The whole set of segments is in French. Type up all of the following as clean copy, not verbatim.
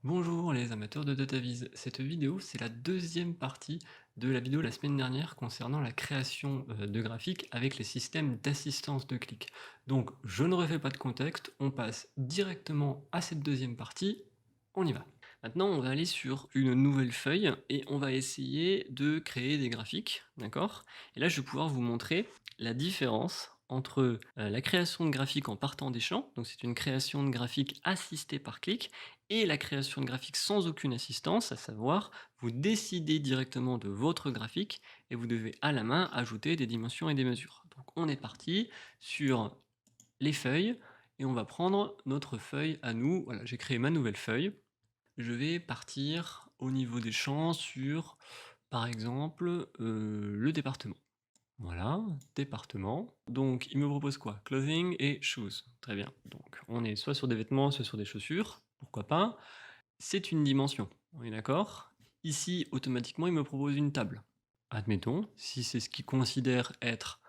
Bonjour les amateurs de DataVis. Cette vidéo, c'est la deuxième partie de la vidéo la semaine dernière concernant la création de graphiques avec les systèmes d'assistance de clic. Donc, je ne refais pas de contexte, on passe directement à cette deuxième partie, on y va. Maintenant, on va aller sur une nouvelle feuille et on va essayer de créer des graphiques, d'accord? Et là, je vais pouvoir vous montrer la différence entre la création de graphiques en partant des champs, donc c'est une création de graphiques assistée par clic, et la création de graphiques sans aucune assistance, à savoir, vous décidez directement de votre graphique et vous devez à la main ajouter des dimensions et des mesures. Donc on est parti sur les feuilles et on va prendre notre feuille à nous. Voilà, j'ai créé ma nouvelle feuille. Je vais partir au niveau des champs sur, par exemple, le département. Voilà, département. Donc, il me propose quoi? Clothing et shoes. Très bien. Donc, on est soit sur des vêtements, soit sur des chaussures. Pourquoi pas? C'est une dimension. On est d'accord? Ici, automatiquement, il me propose une table. Admettons, si c'est ce qu'il considère être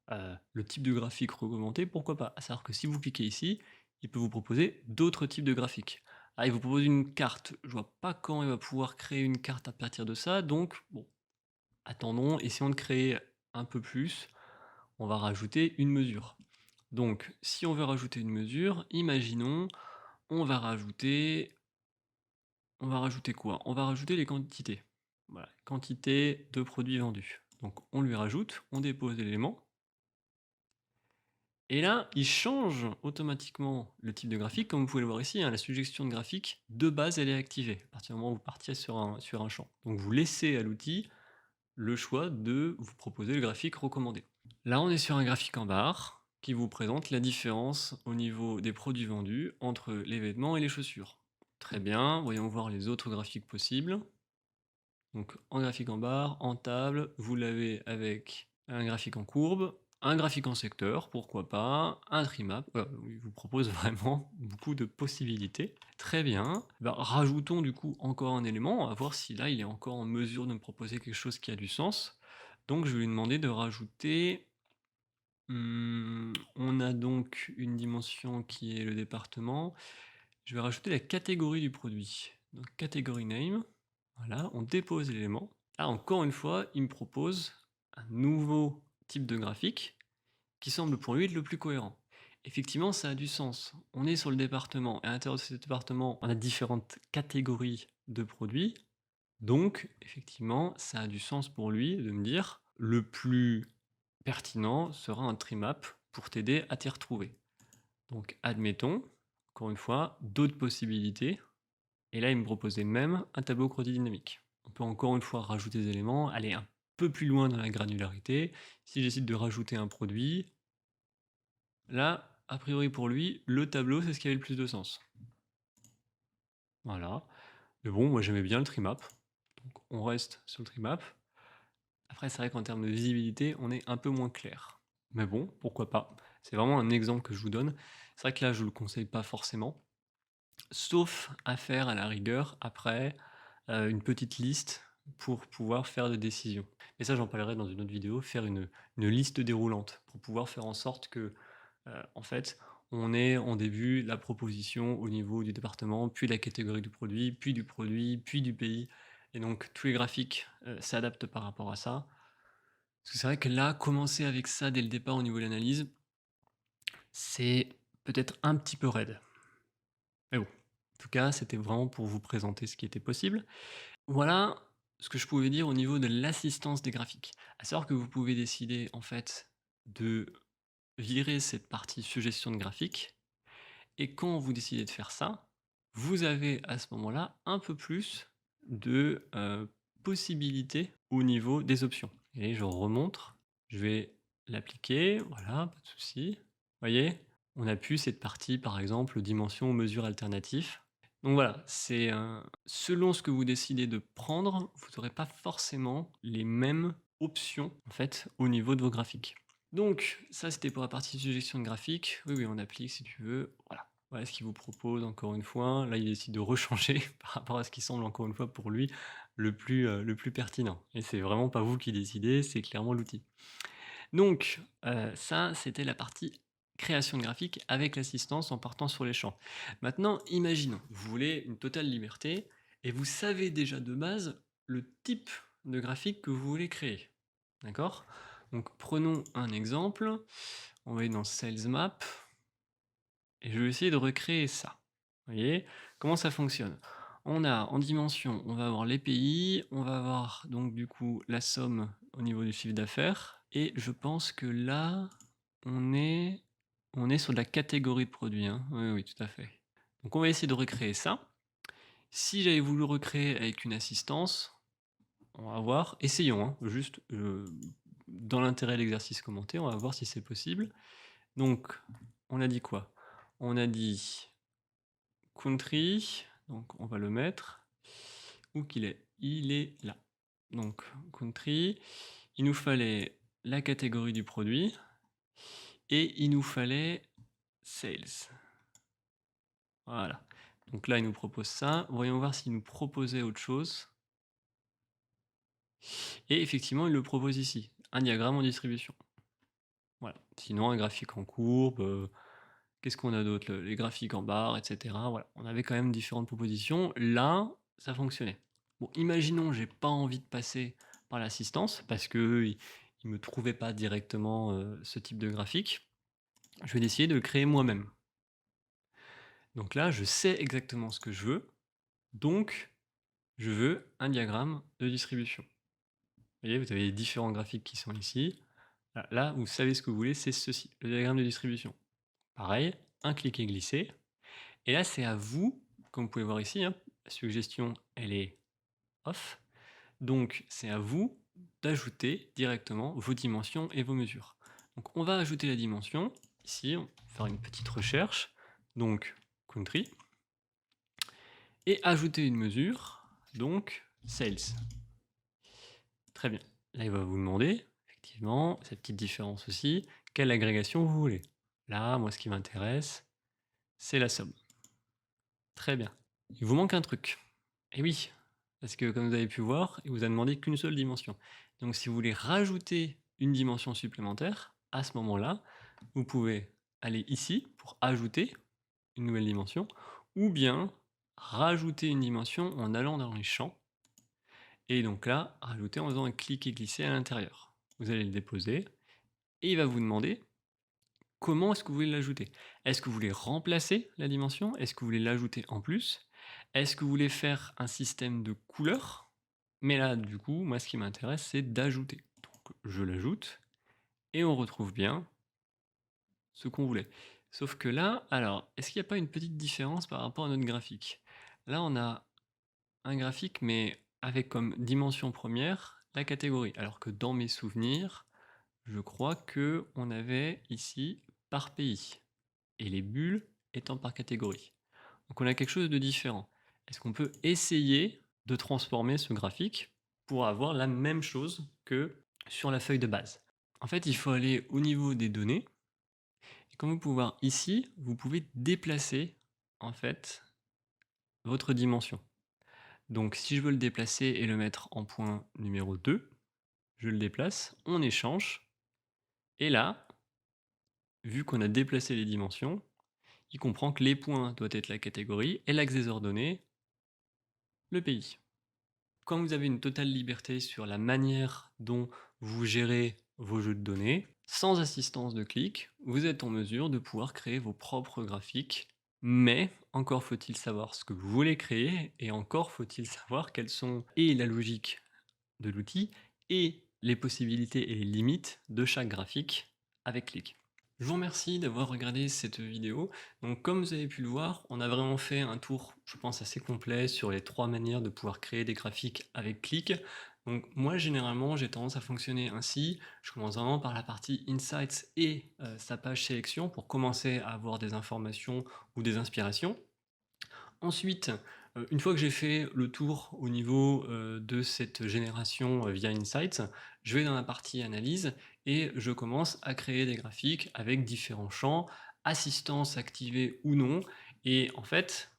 le type de graphique recommandé, pourquoi pas? À savoir que si vous cliquez ici, il peut vous proposer d'autres types de graphiques. Ah, il vous propose une carte. Je vois pas quand il va pouvoir créer une carte à partir de ça, donc bon, attendons, essayons de créer un peu plus. On va rajouter une mesure. Donc, si on veut rajouter une mesure, imaginons, on va rajouter quoi? On va rajouter les quantités. Voilà, quantité de produits vendus. Donc on lui rajoute, on dépose l'élément, et là, il change automatiquement le type de graphique. Comme vous pouvez le voir ici, hein, la suggestion de graphique, de base, elle est activée, à partir du moment où vous partiez sur un champ. Donc vous laissez à l'outil le choix de vous proposer le graphique recommandé. Là, on est sur un graphique en barre qui vous présente la différence au niveau des produits vendus entre les vêtements et les chaussures. Très bien, voyons voir les autres graphiques possibles. Donc en graphique en barre, en table, vous l'avez avec un graphique en courbe, un graphique en secteur, pourquoi pas, un trimap. Voilà, il vous propose vraiment beaucoup de possibilités. Très bien. Bah, rajoutons du coup encore un élément, à voir si là il est encore en mesure de me proposer quelque chose qui a du sens. Donc je vais lui demander de rajouter. On a donc une dimension qui est le département. Je vais rajouter la catégorie du produit. Donc catégorie name. Voilà, on dépose l'élément. Là, encore une fois, il me propose un nouveau type de graphique qui semble pour lui être le plus cohérent. Effectivement, ça a du sens. On est sur le département, et à l'intérieur de ce département, on a différentes catégories de produits. Donc, effectivement, ça a du sens pour lui de me dire le plus pertinent sera un trimap pour t'aider à t'y retrouver. Donc, admettons, encore une fois, d'autres possibilités. Et là, il me proposait même un tableau croquis dynamique. On peut encore une fois rajouter des éléments, aller un peu plus loin dans la granularité. Si je décide de rajouter un produit, là, a priori pour lui, le tableau, c'est ce qui avait le plus de sens. Voilà. Mais bon, moi j'aimais bien le trimap. Donc on reste sur le trimap. Après, c'est vrai qu'en termes de visibilité, on est un peu moins clair. Mais bon, pourquoi pas. C'est vraiment un exemple que je vous donne. C'est vrai que là, je ne le conseille pas forcément. Sauf à faire à la rigueur après une petite liste pour pouvoir faire des décisions. Mais ça, j'en parlerai dans une autre vidéo, faire une liste déroulante pour pouvoir faire en sorte que, en fait, on ait en début la proposition au niveau du département, puis la catégorie du produit, puis du pays et donc tous les graphiques, s'adaptent par rapport à ça. Parce que c'est vrai que là, commencer avec ça dès le départ au niveau de l'analyse, c'est peut-être un petit peu raide. Mais bon, en tout cas, c'était vraiment pour vous présenter ce qui était possible. Voilà ce que je pouvais dire au niveau de l'assistance des graphiques. À savoir que vous pouvez décider en fait de virer cette partie suggestion de graphique et quand vous décidez de faire ça, vous avez à ce moment-là un peu plus de possibilités au niveau des options. Et je remontre, je vais l'appliquer, voilà, pas de souci. Vous voyez, on a plus cette partie par exemple dimension ou mesure alternatif. Donc voilà, c'est selon ce que vous décidez de prendre, vous n'aurez pas forcément les mêmes options en fait au niveau de vos graphiques. Donc ça c'était pour la partie suggestion de graphique. Oui, oui, on applique si tu veux. Voilà. Voilà ce qu'il vous propose encore une fois. Là, il décide de rechanger par rapport à ce qui semble encore une fois pour lui le plus pertinent. Et c'est vraiment pas vous qui décidez, c'est clairement l'outil. Donc ça, c'était la partie création de graphique avec l'assistance en partant sur les champs. Maintenant, imaginons, vous voulez une totale liberté et vous savez déjà de base le type de graphique que vous voulez créer. D'accord? Donc prenons un exemple, on va aller dans Sales Map et je vais essayer de recréer ça. Vous voyez? Comment ça fonctionne? On a en dimension, on va avoir les pays, on va avoir donc du coup la somme au niveau du chiffre d'affaires et je pense que là, on est on est sur de la catégorie de produits, hein. Oui, oui, tout à fait. Donc on va essayer de recréer ça. Si j'avais voulu recréer avec une assistance, on va voir. Essayons, hein, juste, dans l'intérêt de l'exercice commenté, on va voir si c'est possible. Donc, on a dit quoi? On a dit country, donc on va le mettre. Où qu'il est? Il est là. Donc country, il nous fallait la catégorie du produit et il nous fallait sales. Voilà. Donc là, il nous propose ça. Voyons voir s'il nous proposait autre chose. Et effectivement, il le propose ici, un diagramme en distribution. Voilà. Sinon, un graphique en courbe, qu'est-ce qu'on a d'autre? Les graphiques en barre, et cetera. Voilà, on avait quand même différentes propositions. Là, ça fonctionnait. Bon, imaginons, j'ai pas envie de passer par l'assistance parce qu'il il me trouvait pas directement, ce type de graphique. Je vais essayer de le créer moi-même. Donc là, je sais exactement ce que je veux, donc je veux un diagramme de distribution. Vous voyez, vous avez les différents graphiques qui sont ici. Là, vous savez ce que vous voulez, c'est ceci, le diagramme de distribution. Pareil, un cliquer glisser. Et là, c'est à vous, comme vous pouvez voir ici, hein, la suggestion, elle est off. Donc, c'est à vous d'ajouter directement vos dimensions et vos mesures. Donc, on va ajouter la dimension. Ici, on va faire une petite recherche. Donc, country. Et ajouter une mesure. Donc, sales. Très bien. Là, il va vous demander, effectivement, cette petite différence aussi, quelle agrégation vous voulez. Là, moi, ce qui m'intéresse, c'est la somme. Très bien. Il vous manque un truc. Et oui, parce que comme vous avez pu voir, il vous a demandé qu'une seule dimension. Donc si vous voulez rajouter une dimension supplémentaire, à ce moment-là, vous pouvez aller ici pour ajouter une nouvelle dimension, ou bien rajouter une dimension en allant dans les champs, et donc là, rajouter en faisant un clic et glisser à l'intérieur. Vous allez le déposer, et il va vous demander comment est-ce que vous voulez l'ajouter? Est-ce que vous voulez remplacer la dimension? Est-ce que vous voulez l'ajouter en plus? Est-ce que vous voulez faire un système de couleurs? Mais là, du coup, moi, ce qui m'intéresse, c'est d'ajouter. Donc, je l'ajoute et on retrouve bien ce qu'on voulait. Sauf que là, alors, est-ce qu'il n'y a pas une petite différence par rapport à notre graphique? Là, on a un graphique, mais avec comme dimension première la catégorie. Alors que dans mes souvenirs, je crois que on avait ici par pays et les bulles étant par catégorie. Donc on a quelque chose de différent. Est-ce qu'on peut essayer de transformer ce graphique pour avoir la même chose que sur la feuille de base? En fait, il faut aller au niveau des données. Et comme vous pouvez voir ici, vous pouvez déplacer en fait votre dimension. Donc si je veux le déplacer et le mettre en point numéro 2, je le déplace, on échange. Et là, vu qu'on a déplacé les dimensions, il comprend que les points doivent être la catégorie et l'axe des ordonnées, le pays. Quand vous avez une totale liberté sur la manière dont vous gérez vos jeux de données, sans assistance de clic, vous êtes en mesure de pouvoir créer vos propres graphiques. Mais encore faut-il savoir ce que vous voulez créer et encore faut-il savoir quelles sont et la logique de l'outil et les possibilités et les limites de chaque graphique avec clic. Je vous remercie d'avoir regardé cette vidéo. Donc comme vous avez pu le voir, on a vraiment fait un tour, je pense, assez complet sur les 3 manières de pouvoir créer des graphiques avec clic. Donc moi, généralement, j'ai tendance à fonctionner ainsi. Je commence vraiment par la partie Insights et sa page sélection pour commencer à avoir des informations ou des inspirations. Ensuite, une fois que j'ai fait le tour au niveau, de cette génération, via Insights, je vais dans la partie analyse et je commence à créer des graphiques avec différents champs, assistance activée ou non. Et en fait,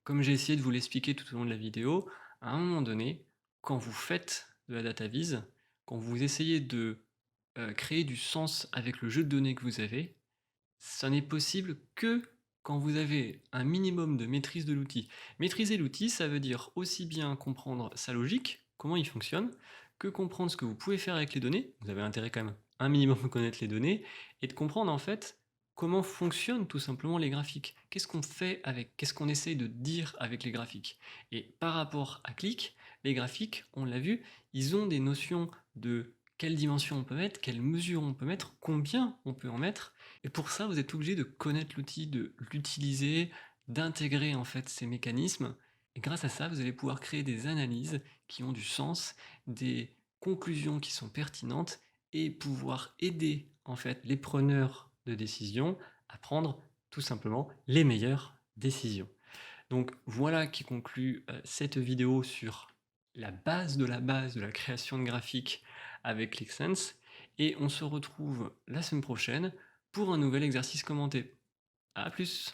comme j'ai essayé de vous l'expliquer tout au long de la vidéo, à un moment donné, quand vous faites de la data vise, quand vous essayez de, créer du sens avec le jeu de données que vous avez, Ça n'est possible que quand vous avez un minimum de maîtrise de l'outil. Maîtriser l'outil, ça veut dire aussi bien comprendre sa logique, comment il fonctionne, que comprendre ce que vous pouvez faire avec les données. Vous avez intérêt quand même un minimum à connaître les données et de comprendre en fait comment fonctionnent tout simplement les graphiques. Qu'est-ce qu'on fait avec, qu'est-ce qu'on essaye de dire avec les graphiques. Et par rapport à Click, les graphiques, on l'a vu, ils ont des notions de quelle dimension on peut mettre, quelle mesure on peut mettre, combien on peut en mettre. Et pour ça, vous êtes obligé de connaître l'outil, de l'utiliser, d'intégrer en fait ces mécanismes. Et grâce à ça, vous allez pouvoir créer des analyses qui ont du sens, des conclusions qui sont pertinentes et pouvoir aider en fait les preneurs de décision à prendre tout simplement les meilleures décisions. Donc voilà qui conclut cette vidéo sur la base de la création de graphiques avec ClickSense. Et on se retrouve la semaine prochaine pour un nouvel exercice commenté. A plus!